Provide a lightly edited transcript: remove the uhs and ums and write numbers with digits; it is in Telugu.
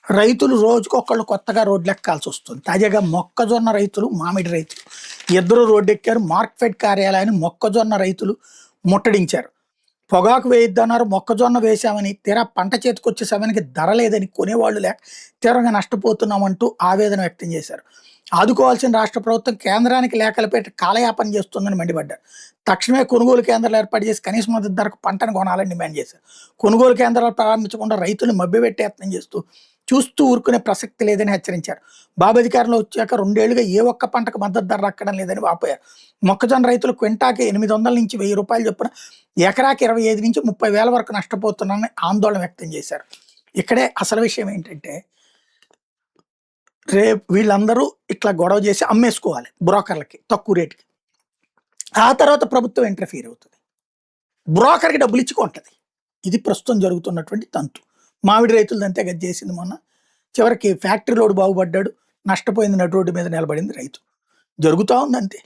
రైతులు రోజుకొకళ్ళు కొత్తగా రోడ్లెక్కాల్సి వస్తుంది. తాజాగా మొక్కజొన్న రైతులు, మామిడి రైతులు ఇద్దరు రోడ్డెక్కారు. మార్క్‌ఫెడ్ కార్యాలయాన్ని మొక్కజొన్న రైతులు ముట్టడించారు. పొగాకు వేయొద్దన్నారు, మొక్కజొన్న వేశామని, తీరా పంట చేతికొచ్చే సమయానికి ధర లేదని, కొనేవాళ్ళు లేక తీవ్రంగా నష్టపోతున్నామంటూ ఆవేదన వ్యక్తం చేశారు. ఆదుకోవాల్సిన రాష్ట్ర ప్రభుత్వం కేంద్రానికి లేఖలు పెట్టి కాలయాపన చేస్తుందని మండిపడ్డారు. తక్షణమే కొనుగోలు కేంద్రాలు ఏర్పాటు చేసి కనీస మద్దతు ధరకు పంటను కొనాలని డిమాండ్ చేశారు. కొనుగోలు కేంద్రాలు ప్రారంభించకుండా రైతులను మభ్యపెట్టే యత్నం చూస్తూ ఊరుకునే ప్రసక్తి లేదని హెచ్చరించారు. బాబు అధికారంలో వచ్చాక 2 ఏళ్లుగా ఏ ఒక్క పంటకు మద్దతు ధర దక్కడం లేదని వాపోయారు. మొక్కజొన్న రైతులు క్వింటాకి 800 నుంచి 1000 రూపాయలు చొప్పున ఎకరాకి 25 నుంచి 30 వేల వరకు నష్టపోతున్నారని ఆందోళన వ్యక్తం చేశారు. ఇక్కడే అసలు విషయం ఏంటంటే, రేపు వీళ్ళందరూ ఇట్లా గొడవ చేసి అమ్మేసుకోవాలి బ్రోకర్లకి తక్కువ రేటుకి. ఆ తర్వాత ప్రభుత్వం ఇంటర్ఫీర్ అవుతుంది. బ్రోకర్‌కి డబ్బులు ఇచ్చి కొంటది. ఇది ప్రస్తుతం జరుగుతున్నటువంటి తంతు. మామిడి రైతులది అంతే కదా చేసింది మొన్న. చివరికి ఫ్యాక్టరీలోడు బాగుపడ్డాడు. నష్టపోయింది, నడి రోడ్డు మీద నిలబడింది రైతు. జరుగుతా ఉంది అంతే.